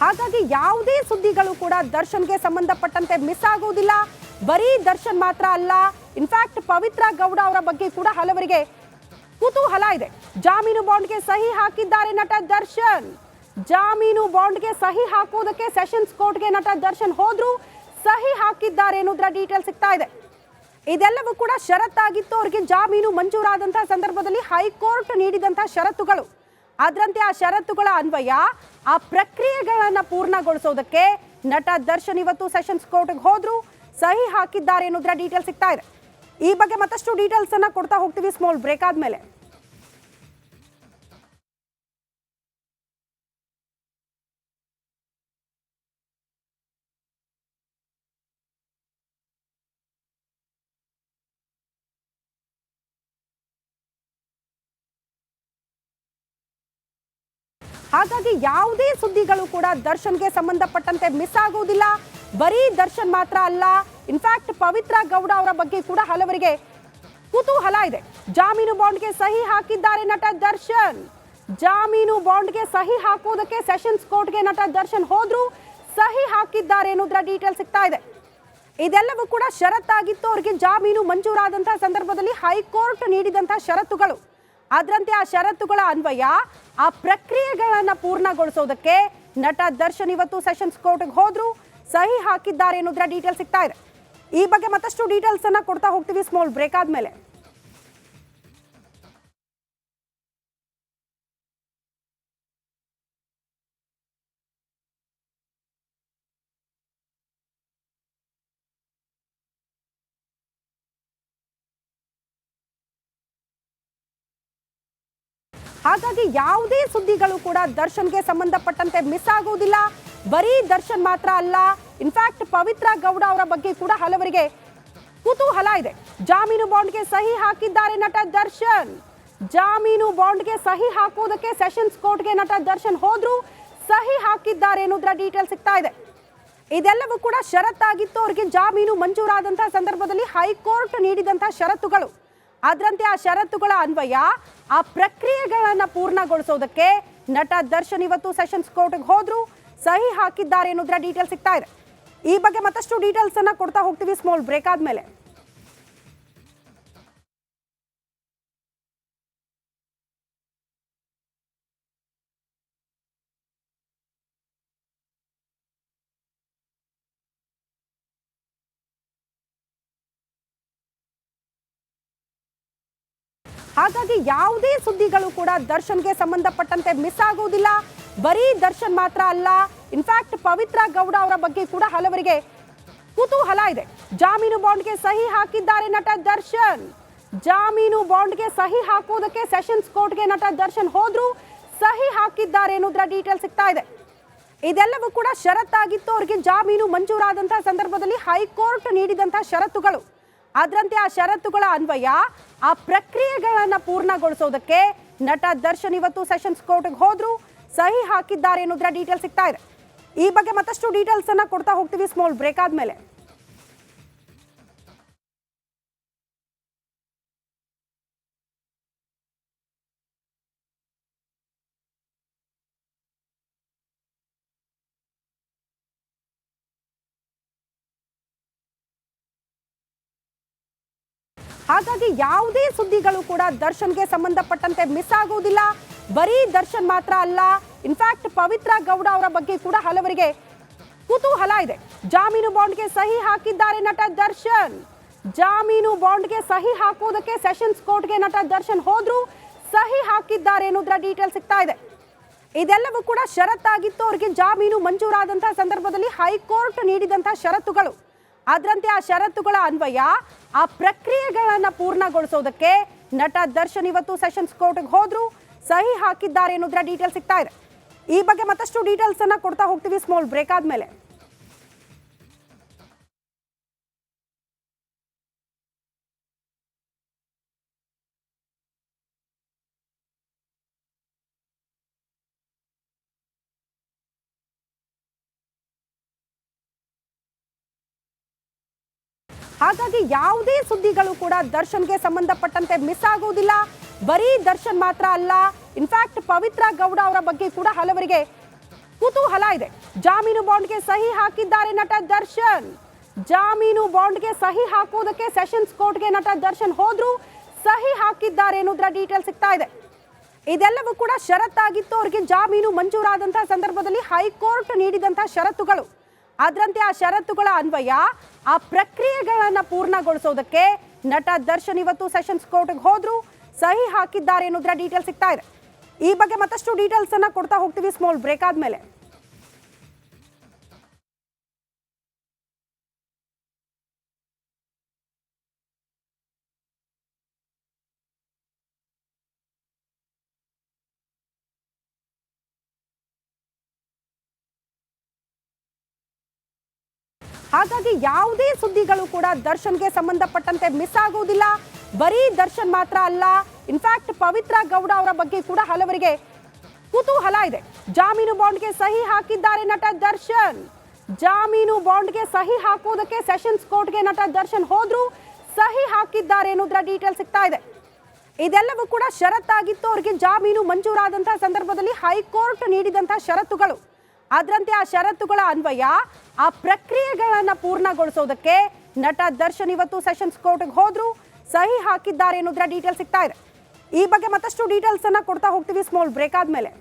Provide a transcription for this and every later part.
ಹಾಗಾಗಿ ಯಾವುದೇ ಸುದ್ದಿಗಳು ಕೂಡ ದರ್ಶನ್ಗೆ ಸಂಬಂಧಪಟ್ಟಂತೆ ಮಿಸ್ ಆಗುವುದಿಲ್ಲ. ಬರೀ ದರ್ಶನ್ ಮಾತ್ರ ಅಲ್ಲ, ಇನ್ಫ್ಯಾಕ್ಟ್ ಪವಿತ್ರ ಗೌಡ ಅವರ ಬಗ್ಗೆ ಕೂಡ ಹಲವರಿಗೆ ಕುತೂಹಲ ಇದೆ. ಜಾಮೀನು ಬಾಂಡ್ಗೆ ಸಹಿ ಹಾಕಿದ್ದಾರೆ ನಟ ದರ್ಶನ್. ಜಾಮೀನು ಬಾಂಡ್ಗೆ ಸಹಿ ಹಾಕೋದಕ್ಕೆ ಸೆಷನ್ಸ್ ಕೋರ್ಟ್ಗೆ ನಟ ದರ್ಶನ್ ಹೋದ್ರು, ಸಹಿ ಹಾಕಿದ್ದಾರೆ ಅನ್ನೋದ್ರ ಡೀಟೇಲ್ ಸಿಗ್ತಾ ಇದೆ. ಇದೆಲ್ಲವೂ ಕೂಡ ಷರತ್ತಾಗಿತ್ತು. ಅವರಿಗೆ ಜಾಮೀನು ಮಂಜೂರಾದಂತಹ ಸಂದರ್ಭದಲ್ಲಿ ಹೈಕೋರ್ಟ್ ನೀಡಿದಂತಹ ಷರತ್ತುಗಳು, ಅದರಂತೆ ಆ ಷರತ್ತುಗಳ ಅನ್ವಯ ಆ ಪ್ರಕ್ರಿಯೆಗಳನ್ನು ಪೂರ್ಣಗೊಳಿಸೋದಕ್ಕೆ ನಟ ದರ್ಶನ್ ಇವತ್ತು ಸೆಷನ್ಸ್ ಕೋರ್ಟ್ಗೆ ಹೋದ್ರು, ಸಹಿ ಹಾಕಿದ್ದಾರೆ ಅನ್ನೋದ್ರ ಡೀಟೇಲ್ ಸಿಗ್ತಾ ಇದೆ. ಈ ಬಗ್ಗೆ ಮತ್ತಷ್ಟು ಡೀಟೇಲ್ಸ್ ಅನ್ನ ಕೊಡ್ತಾ ಹೋಗ್ತೀವಿ ಸ್ಮಾಲ್ ಬ್ರೇಕ್ ಆದ್ಮೇಲೆ. ಹಾಗಾಗಿ ಯಾವುದೇ ಸುದ್ದಿಗಳು ಕೂಡ ದರ್ಶನ್ಗೆ ಸಂಬಂಧಪಟ್ಟಂತೆ ಮಿಸ್ ಆಗುವುದಿಲ್ಲ. ಬರೀ ದರ್ಶನ್ ಮಾತ್ರ ಅಲ್ಲ, ಇನ್ಫ್ಯಾಕ್ಟ್ ಪವಿತ್ರ ಗೌಡ ಅವರ ಬಗ್ಗೆ ಕೂಡ ಹಲವರಿಗೆ ಕುತೂಹಲ ಇದೆ. ಜಾಮೀನು ಬಾಂಡ್ಗೆ ಸಹಿ ಹಾಕಿದ್ದಾರೆ ನಟ ದರ್ಶನ್. ಜಾಮೀನು ಬಾಂಡ್ಗೆ ಸಹಿ ಹಾಕೋದಕ್ಕೆ ಸೆಷನ್ಸ್ ಕೋರ್ಟ್ಗೆ ನಟ ದರ್ಶನ್ ಹೋದ್ರು, ಸಹಿ ಹಾಕಿದ್ದಾರೆ ಅನ್ನೋದ್ರ ಡೀಟೇಲ್ ಸಿಗ್ತಾ ಇದೆ. ಇದೆಲ್ಲವೂ ಕೂಡ ಷರತ್ತಾಗಿತ್ತು. ಅವರಿಗೆ ಜಾಮೀನು ಮಂಜೂರಾದಂತಹ ಸಂದರ್ಭದಲ್ಲಿ ಹೈಕೋರ್ಟ್ ನೀಡಿದಂತಹ ಷರತ್ತುಗಳು, ಅದರಂತೆ ಆ ಷರತ್ತುಗಳ ಅನ್ವಯ ಆ ಪ್ರಕ್ರಿಯೆಗಳನ್ನು ಪೂರ್ಣಗೊಳಿಸೋದಕ್ಕೆ ನಟ ದರ್ಶನ್ ಇವತ್ತು ಸೆಷನ್ಸ್ ಕೋರ್ಟ್ಗೆ ಹೋದ್ರು, ಸಹಿ ಹಾಕಿದ್ದಾರೆ ಅನ್ನೋದ್ರ ಡೀಟೇಲ್ ಸಿಗ್ತಾ ಇದೆ. ಈ ಬಗ್ಗೆ ಮತ್ತಷ್ಟು ಡೀಟೇಲ್ಸ್ ಅನ್ನ ಕೊಡ್ತಾ ಹೋಗ್ತೀವಿ ಸ್ಮಾಲ್ ಬ್ರೇಕ್ ಆದ್ಮೇಲೆ. ಹಾಗಾಗಿ ಯಾವುದೇ ಸುದ್ದಿಗಳು ಕೂಡ ದರ್ಶನ್ಗೆ ಸಂಬಂಧಪಟ್ಟಂತೆ ಮಿಸ್ ಆಗುವುದಿಲ್ಲ. ಬರೀ ದರ್ಶನ್ ಮಾತ್ರ ಅಲ್ಲ, ಇನ್ಫ್ಯಾಕ್ಟ್ ಪವಿತ್ರ ಗೌಡ ಅವರ ಬಗ್ಗೆ ಕೂಡ ಹಲವರಿಗೆ ಕುತೂಹಲ ಇದೆ. ಜಾಮೀನು ಬಾಂಡ್ಗೆ ಸಹಿ ಹಾಕಿದ್ದಾರೆ ನಟ ದರ್ಶನ್. ಜಾಮೀನು ಬಾಂಡ್ಗೆ ಸಹಿ ಹಾಕೋದಕ್ಕೆ ಸೆಷನ್ಸ್ ಕೋರ್ಟ್ಗೆ ನಟ ದರ್ಶನ್ ಹೋದ್ರು, ಸಹಿ ಹಾಕಿದ್ದಾರೆ ಅನ್ನೋದ್ರ ಡೀಟೇಲ್ ಸಿಗ್ತಾ ಇದೆ. ಇದೆಲ್ಲವೂ ಕೂಡ ಷರತ್ತಾಗಿತ್ತು. ಅವರಿಗೆ ಜಾಮೀನು ಮಂಜೂರಾದಂತಹ ಸಂದರ್ಭದಲ್ಲಿ ಹೈಕೋರ್ಟ್ ನೀಡಿದಂತಹ ಷರತ್ತುಗಳು, ಅದರಂತೆ ಆ ಷರತ್ತುಗಳ ಅನ್ವಯ ಆ ಪ್ರಕ್ರಿಯೆಗಳನ್ನು ಪೂರ್ಣಗೊಳಿಸೋದಕ್ಕೆ ನಟ ದರ್ಶನ್ ಇವತ್ತು ಸೆಷನ್ಸ್ ಕೋರ್ಟ್ಗೆ ಹೋದ್ರು, ಸಹಿ ಹಾಕಿದ್ದಾರೆ ಅನ್ನೋದ್ರ ಡೀಟೇಲ್ ಸಿಗ್ತಾ ಇದೆ. ಈ ಬಗ್ಗೆ ಮತ್ತಷ್ಟು ಡೀಟೇಲ್ಸ್ ಅನ್ನ ಕೊಡ್ತಾ ಹೋಗ್ತೀವಿ ಸ್ಮಾಲ್ ಬ್ರೇಕ್ ಆದ್ಮೇಲೆ. ಹಾಗಾಗಿ ಯಾವುದೇ ಸುದ್ದಿಗಳು ಕೂಡ ದರ್ಶನ್ಗೆ ಸಂಬಂಧಪಟ್ಟಂತೆ ಮಿಸ್ ಆಗುವುದಿಲ್ಲ. ಬರೀ ದರ್ಶನ್ ಮಾತ್ರ ಅಲ್ಲ, ಇನ್ಫ್ಯಾಕ್ಟ್ ಪವಿತ್ರ ಗೌಡ ಅವರ ಬಗ್ಗೆ ಕೂಡ ಹಲವರಿಗೆ ಕುತೂಹಲ ಇದೆ. ಜಾಮೀನು ಬಾಂಡ್ಗೆ ಸಹಿ ಹಾಕಿದ್ದಾರೆ ನಟ ದರ್ಶನ್. ಜಾಮೀನು ಬಾಂಡ್ಗೆ ಸಹಿ ಹಾಕೋದಕ್ಕೆ ಸೆಷನ್ಸ್ ಕೋರ್ಟ್ಗೆ ನಟ ದರ್ಶನ್ ಹೋದ್ರು, ಸಹಿ ಹಾಕಿದ್ದಾರೆ ಅನ್ನೋದ್ರ ಡೀಟೇಲ್ ಸಿಗ್ತಾ ಇದೆ. ಇದೆಲ್ಲವೂ ಕೂಡ ಷರತ್ತಾಗಿತ್ತು. ಅವರಿಗೆ ಜಾಮೀನು ಮಂಜೂರಾದಂತಹ ಸಂದರ್ಭದಲ್ಲಿ ಹೈಕೋರ್ಟ್ ನೀಡಿದಂತಹ ಷರತ್ತುಗಳು, ಅದರಂತೆ ಆ ಷರತ್ತುಗಳ ಅನ್ವಯ ಆ ಪ್ರಕ್ರಿಯೆಗಳನ್ನು ಪೂರ್ಣಗೊಳಿಸೋದಕ್ಕೆ ನಟ ದರ್ಶನ್ ಇವತ್ತು ಸೆಷನ್ಸ್ ಕೋರ್ಟ್ಗೆ ಹೋದ್ರು, ಸಹಿ ಹಾಕಿದ್ದಾರೆ ಅನ್ನೋದ್ರ ಡೀಟೇಲ್ ಸಿಗ್ತಾ ಇದೆ. ಈ ಬಗ್ಗೆ ಮತ್ತಷ್ಟು ಡೀಟೇಲ್ಸ್ ಅನ್ನ ಕೊಡ್ತಾ ಹೋಗ್ತೀವಿ ಸ್ಮಾಲ್ ಬ್ರೇಕ್ ಆದ್ಮೇಲೆ. ಹಾಗಾಗಿ ಯಾವುದೇ ಸುದ್ದಿಗಳು ಕೂಡ ದರ್ಶನ್ಗೆ ಸಂಬಂಧಪಟ್ಟಂತೆ ಮಿಸ್ ಆಗುವುದಿಲ್ಲ. ಬರೀ ದರ್ಶನ್ ಮಾತ್ರ ಅಲ್ಲ, ಇನ್ಫ್ಯಾಕ್ಟ್ ಪವಿತ್ರ ಗೌಡ ಅವರ ಬಗ್ಗೆ ಕೂಡ ಹಲವರಿಗೆ ಕುತೂಹಲ ಇದೆ. ಜಾಮೀನು ಬಾಂಡ್ಗೆ ಸಹಿ ಹಾಕಿದ್ದಾರೆ ನಟ ದರ್ಶನ್. ಜಾಮೀನು ಬಾಂಡ್ಗೆ ಸಹಿ ಹಾಕೋದಕ್ಕೆ ಸೆಷನ್ಸ್ ಕೋರ್ಟ್ಗೆ ನಟ ದರ್ಶನ್ ಹೋದ್ರು, ಸಹಿ ಹಾಕಿದ್ದಾರೆ ಅನ್ನೋದ್ರ ಡೀಟೇಲ್ ಸಿಗ್ತಾ ಇದೆ. ಇದೆಲ್ಲವೂ ಕೂಡ ಷರತ್ತಾಗಿತ್ತು. ಅವರಿಗೆ ಜಾಮೀನು ಮಂಜೂರಾದಂತಹ ಸಂದರ್ಭದಲ್ಲಿ ಹೈಕೋರ್ಟ್ ನೀಡಿದಂತಹ ಷರತ್ತುಗಳು, ಅದರಂತೆ ಆ ಷರತ್ತುಗಳ ಅನ್ವಯ ಆ ಪ್ರಕ್ರಿಯೆಗಳನ್ನು ಪೂರ್ಣಗೊಳಿಸೋದಕ್ಕೆ ನಟ ದರ್ಶನ್ ಇವತ್ತು ಸೆಷನ್ಸ್ ಕೋರ್ಟ್ಗೆ ಹೋದ್ರು, ಸಹಿ ಹಾಕಿದ್ದಾರೆ ಅನ್ನೋದ್ರ ಡೀಟೇಲ್ ಸಿಗ್ತಾ ಇದೆ. ಈ ಬಗ್ಗೆ ಮತ್ತಷ್ಟು ಡೀಟೇಲ್ಸ್ ಅನ್ನ ಕೊಡ್ತಾ ಹೋಗ್ತೀವಿ ಸ್ಮಾಲ್ ಬ್ರೇಕ್ ಆದ್ಮೇಲೆ. ಹಾಗಾಗಿ ಯಾವುದೇ ಸುದ್ದಿಗಳು ಕೂಡ ದರ್ಶನ್ಗೆ ಸಂಬಂಧಪಟ್ಟಂತೆ ಮಿಸ್ ಆಗುವುದಿಲ್ಲ. ಬರೀ ದರ್ಶನ್ ಮಾತ್ರ ಅಲ್ಲ, ಇನ್ಫ್ಯಾಕ್ಟ್ ಪವಿತ್ರ ಗೌಡ ಅವರ ಬಗ್ಗೆ ಕೂಡ ಹಲವರಿಗೆ ಕುತೂಹಲ ಇದೆ. ಜಾಮೀನು ಬಾಂಡ್ಗೆ ಸಹಿ ಹಾಕಿದ್ದಾರೆ ನಟ ದರ್ಶನ್. ಜಾಮೀನು ಬಾಂಡ್ಗೆ ಸಹಿ ಹಾಕೋದಕ್ಕೆ ಸೆಷನ್ಸ್ ಕೋರ್ಟ್ಗೆ ನಟ ದರ್ಶನ್ ಹೋದ್ರು. ಸಹಿ ಹಾಕಿದ್ದಾರೆ ಅನ್ನೋದ್ರ ಡೀಟೇಲ್ ಸಿಗ್ತಾ ಇದೆ. ಇದೆಲ್ಲವೂ ಕೂಡ ಷರತ್ತಾಗಿತ್ತು. ಅವರಿಗೆ ಜಾಮೀನು ಮಂಜೂರಾದಂತಹ ಸಂದರ್ಭದಲ್ಲಿ ಹೈಕೋರ್ಟ್ ನೀಡಿದಂತಹ ಷರತ್ತುಗಳು, ಅದರಂತೆ ಆ ಷರತ್ತುಗಳ ಅನ್ವಯ ಆ ಪ್ರಕ್ರಿಯೆಗಳನ್ನ ಪೂರ್ಣಗೊಳಿಸೋದಕ್ಕೆ ನಟ ದರ್ಶನ್ ಇವತ್ತು ಸೆಷನ್ಸ್ ಕೋರ್ಟ್ಗೆ ಹೋದ್ರು. ಸಹಿ ಹಾಕಿದ್ದಾರೆ ಅನ್ನೋದ್ರ ಡೀಟೇಲ್ ಸಿಗ್ತಾ ಇದೆ. ಈ ಬಗ್ಗೆ ಮತ್ತಷ್ಟು ಡೀಟೇಲ್ಸ್ ಅನ್ನ ಕೊಡ್ತಾ ಹೋಗ್ತೀವಿ ಸ್ಮಾಲ್ ಬ್ರೇಕ್ ಆದ್ಮೇಲೆ. ಹಾಗಾಗಿ ಯಾವುದೇ ಸುದ್ದಿಗಳು ಕೂಡ ದರ್ಶನ್ಗೆ ಸಂಬಂಧಪಟ್ಟಂತೆ ಮಿಸ್ ಆಗುವುದಿಲ್ಲ. ಬರೀ ದರ್ಶನ್ ಮಾತ್ರ ಅಲ್ಲ, ಇನ್ಫ್ಯಾಕ್ಟ್ ಪವಿತ್ರ ಗೌಡ ಅವರ ಬಗ್ಗೆ ಕೂಡ ಹಲವರಿಗೆ ಕುತೂಹಲ ಇದೆ. ಜಾಮೀನು ಬಾಂಡ್ಗೆ ಸಹಿ ಹಾಕಿದ್ದಾರೆ ನಟ ದರ್ಶನ್. ಜಾಮೀನು ಬಾಂಡ್ಗೆ ಸಹಿ ಹಾಕೋದಕ್ಕೆ ಸೆಷನ್ಸ್ ಕೋರ್ಟ್ಗೆ ನಟ ದರ್ಶನ್ ಹೋದ್ರು. ಸಹಿ ಹಾಕಿದ್ದಾರೆ ಅನ್ನೋದ್ರ ಡೀಟೇಲ್ ಸಿಗ್ತಾ ಇದೆ. ಇದೆಲ್ಲವೂ ಕೂಡ ಷರತ್ತಾಗಿತ್ತು. ಅವರಿಗೆ ಜಾಮೀನು ಮಂಜೂರಾದಂತಹ ಸಂದರ್ಭದಲ್ಲಿ ಹೈಕೋರ್ಟ್ ನೀಡಿದಂತಹ ಷರತ್ತುಗಳು, ಅದರಂತೆ ಆ ಷರತ್ತುಗಳ ಅನ್ವಯ ಆ ಪ್ರಕ್ರಿಯೆಗಳನ್ನ ಪೂರ್ಣಗೊಳಿಸೋದಕ್ಕೆ ನಟ ದರ್ಶನ್ ಇವತ್ತು ಸೆಷನ್ಸ್ ಕೋರ್ಟ್ಗೆ ಹೋದ್ರು. ಸಹಿ ಹಾಕಿದ್ದಾರೆ ಅನ್ನೋದ್ರ ಡೀಟೇಲ್ ಸಿಗ್ತಾ ಇದೆ. ಈ ಬಗ್ಗೆ ಮತ್ತಷ್ಟು ಡೀಟೇಲ್ಸ್ ಅನ್ನ ಕೊಡ್ತಾ ಹೋಗ್ತೀವಿ ಸ್ಮಾಲ್ ಬ್ರೇಕ್ ಆದ್ಮೇಲೆ.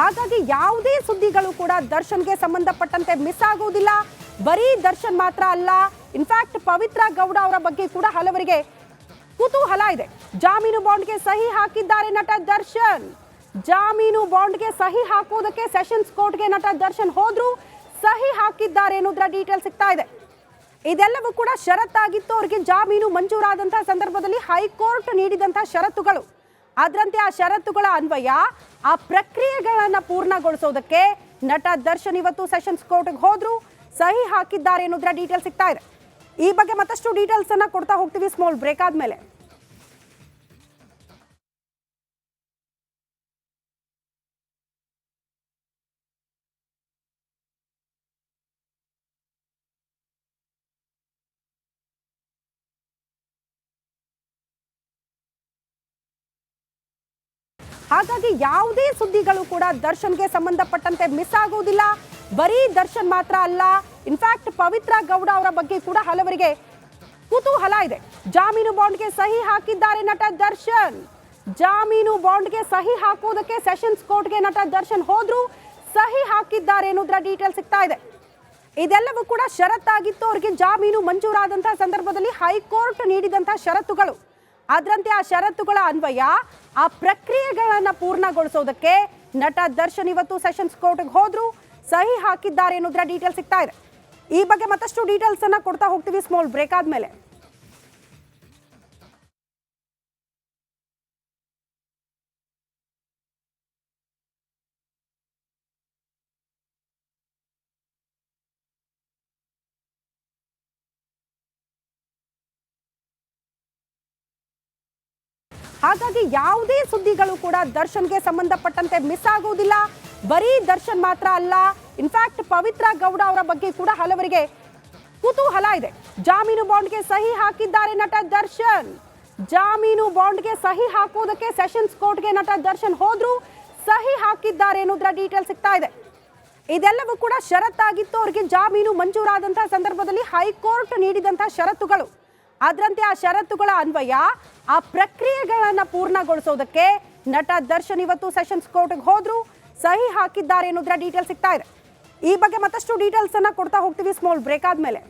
ಹಾಗಾಗಿ ಯಾವುದೇ ಸುದ್ದಿಗಳು ಕೂಡ ದರ್ಶನ್ಗೆ ಸಂಬಂಧಪಟ್ಟಂತೆ ಮಿಸ್ ಆಗುವುದಿಲ್ಲ. ಬರೀ ದರ್ಶನ್ ಮಾತ್ರ ಅಲ್ಲ, ಇನ್ಫ್ಯಾಕ್ಟ್ ಪವಿತ್ರ ಗೌಡ ಅವರ ಬಗ್ಗೆ ಕೂಡ ಹಲವರಿಗೆ ಕುತೂಹಲ ಇದೆ. ಜಾಮೀನು ಬಾಂಡ್ಗೆ ಸಹಿ ಹಾಕಿದ್ದಾರೆ ನಟ ದರ್ಶನ್. ಜಾಮೀನು ಬಾಂಡ್ಗೆ ಸಹಿ ಹಾಕೋದಕ್ಕೆ ಸೆಷನ್ಸ್ ಕೋರ್ಟ್ಗೆ ನಟ ದರ್ಶನ್ ಹೋದ್ರು. ಸಹಿ ಹಾಕಿದ್ದಾರೆ ಅನ್ನೋದ್ರ ಡೀಟೇಲ್ ಸಿಗ್ತಾ ಇದೆ. ಇದೆಲ್ಲವೂ ಕೂಡ ಷರತ್ತಾಗಿತ್ತು. ಅವರಿಗೆ ಜಾಮೀನು ಮಂಜೂರಾದಂತಹ ಸಂದರ್ಭದಲ್ಲಿ ಹೈಕೋರ್ಟ್ ನೀಡಿದಂತಹ ಷರತ್ತುಗಳು, ಅದರಂತೆ ಆ ಷರತ್ತುಗಳ ಅನ್ವಯ ಆ ಪ್ರಕ್ರಿಯೆಗಳನ್ನ ಪೂರ್ಣಗೊಳಿಸೋದಕ್ಕೆ ನಟ ದರ್ಶನ್ ಇವತ್ತು ಸೆಷನ್ಸ್ ಕೋರ್ಟ್ಗೆ ಹೋದ್ರು. ಸಹಿ ಹಾಕಿದ್ದಾರೆ ಅನ್ನೋದ್ರ ಡೀಟೇಲ್ ಸಿಗ್ತಾ ಇದೆ. ಈ ಬಗ್ಗೆ ಮತ್ತಷ್ಟು ಡೀಟೇಲ್ಸ್ ಅನ್ನ ಕೊಡ್ತಾ ಹೋಗ್ತೀವಿ ಸ್ಮಾಲ್ ಬ್ರೇಕ್ ಆದ್ಮೇಲೆ. ಹಾಗಾಗಿ ಯಾವುದೇ ಸುದ್ದಿಗಳು ಕೂಡ ದರ್ಶನ್ಗೆ ಸಂಬಂಧಪಟ್ಟಂತೆ ಮಿಸ್ ಆಗುವುದಿಲ್ಲ. ಬರೀ ದರ್ಶನ್ ಮಾತ್ರ ಅಲ್ಲ, ಇನ್ಫ್ಯಾಕ್ಟ್ ಪವಿತ್ರ ಗೌಡ ಅವರ ಬಗ್ಗೆ ಕೂಡ ಹಲವರಿಗೆ ಕುತೂಹಲ ಇದೆ. ಜಾಮೀನು ಬಾಂಡ್ಗೆ ಸಹಿ ಹಾಕಿದ್ದಾರೆ ನಟ ದರ್ಶನ್. ಜಾಮೀನು ಬಾಂಡ್ಗೆ ಸಹಿ ಹಾಕೋದಕ್ಕೆ ಸೆಷನ್ಸ್ ಕೋರ್ಟ್ಗೆ ನಟ ದರ್ಶನ್ ಹೋದ್ರು. ಸಹಿ ಹಾಕಿದ್ದಾರೆ ಅನ್ನೋದ್ರ ಡೀಟೇಲ್ ಸಿಗ್ತಾ ಇದೆ. ಇದೆಲ್ಲವೂ ಕೂಡ ಷರತ್ತಾಗಿತ್ತು. ಅವರಿಗೆ ಜಾಮೀನು ಮಂಜೂರಾದಂತಹ ಸಂದರ್ಭದಲ್ಲಿ ಹೈಕೋರ್ಟ್ ನೀಡಿದಂತಹ ಷರತ್ತುಗಳು, ಅದರಂತೆ ಆ ಷರತ್ತುಗಳ ಅನ್ವಯ ಆ ಪ್ರಕ್ರಿಯೆಗಳನ್ನ ಪೂರ್ಣಗೊಳಿಸೋದಕ್ಕೆ ನಟ ದರ್ಶನ್ ಇವತ್ತು ಸೆಷನ್ಸ್ ಕೋರ್ಟ್ಗೆ ಹೋದ್ರು. ಸಹಿ ಹಾಕಿದ್ದಾರೆ ಅನ್ನೋದ್ರ ಡೀಟೇಲ್ ಸಿಗ್ತಾ ಇದೆ. ಈ ಬಗ್ಗೆ ಮತ್ತಷ್ಟು ಡೀಟೇಲ್ಸ್ ಅನ್ನ ಕೊಡ್ತಾ ಹೋಗ್ತೀವಿ ಸ್ಮಾಲ್ ಬ್ರೇಕ್ ಆದ್ಮೇಲೆ. ಹಾಗಾಗಿ ಯಾವುದೇ ಸುದ್ದಿಗಳು ಕೂಡ ದರ್ಶನ್ಗೆ ಸಂಬಂಧಪಟ್ಟಂತೆ ಮಿಸ್ ಆಗುವುದಿಲ್ಲ. ಬರೀ ದರ್ಶನ್ ಮಾತ್ರ ಅಲ್ಲ, ಇನ್ಫ್ಯಾಕ್ಟ್ ಪವಿತ್ರ ಗೌಡ ಅವರ ಬಗ್ಗೆ ಕೂಡ ಹಲವರಿಗೆ ಕುತೂಹಲ ಇದೆ. ಜಾಮೀನು ಬಾಂಡ್ಗೆ ಸಹಿ ಹಾಕಿದ್ದಾರೆ ನಟ ದರ್ಶನ್. ಜಾಮೀನು ಬಾಂಡ್ಗೆ ಸಹಿ ಹಾಕೋದಕ್ಕೆ ಸೆಷನ್ಸ್ ಕೋರ್ಟ್ಗೆ ನಟ ದರ್ಶನ್ ಹೋದ್ರು. ಸಹಿ ಹಾಕಿದ್ದಾರೆ ಅನ್ನೋದ್ರ ಡೀಟೇಲ್ ಸಿಗ್ತಾ ಇದೆ. ಇದೆಲ್ಲವೂ ಕೂಡ ಷರತ್ತಾಗಿತ್ತು. ಅವರಿಗೆ ಜಾಮೀನು ಮಂಜೂರಾದಂತಹ ಸಂದರ್ಭದಲ್ಲಿ ಹೈಕೋರ್ಟ್ ನೀಡಿದಂತಹ ಷರತ್ತುಗಳು, ಅದರಂತೆ ಆ ಷರತ್ತುಗಳ ಅನ್ವಯ ಆ ಪ್ರಕ್ರಿಯೆಗಳನ್ನ ಪೂರ್ಣಗೊಳಿಸೋದಕ್ಕೆ ನಟ ದರ್ಶನ್ ಇವತ್ತು ಸೆಷನ್ಸ್ ಕೋರ್ಟ್ಗೆ ಹೋದ್ರು. ಸಹಿ ಹಾಕಿದ್ದಾರೆ ಅನ್ನೋದ್ರ ಡೀಟೇಲ್ ಸಿಗ್ತಾ ಇದೆ. ಈ ಬಗ್ಗೆ ಮತ್ತಷ್ಟು ಡೀಟೇಲ್ಸ್ ಅನ್ನ ಕೊಡ್ತಾ ಹೋಗ್ತೀವಿ ಸ್ಮಾಲ್ ಬ್ರೇಕ್ ಆದ್ಮೇಲೆ.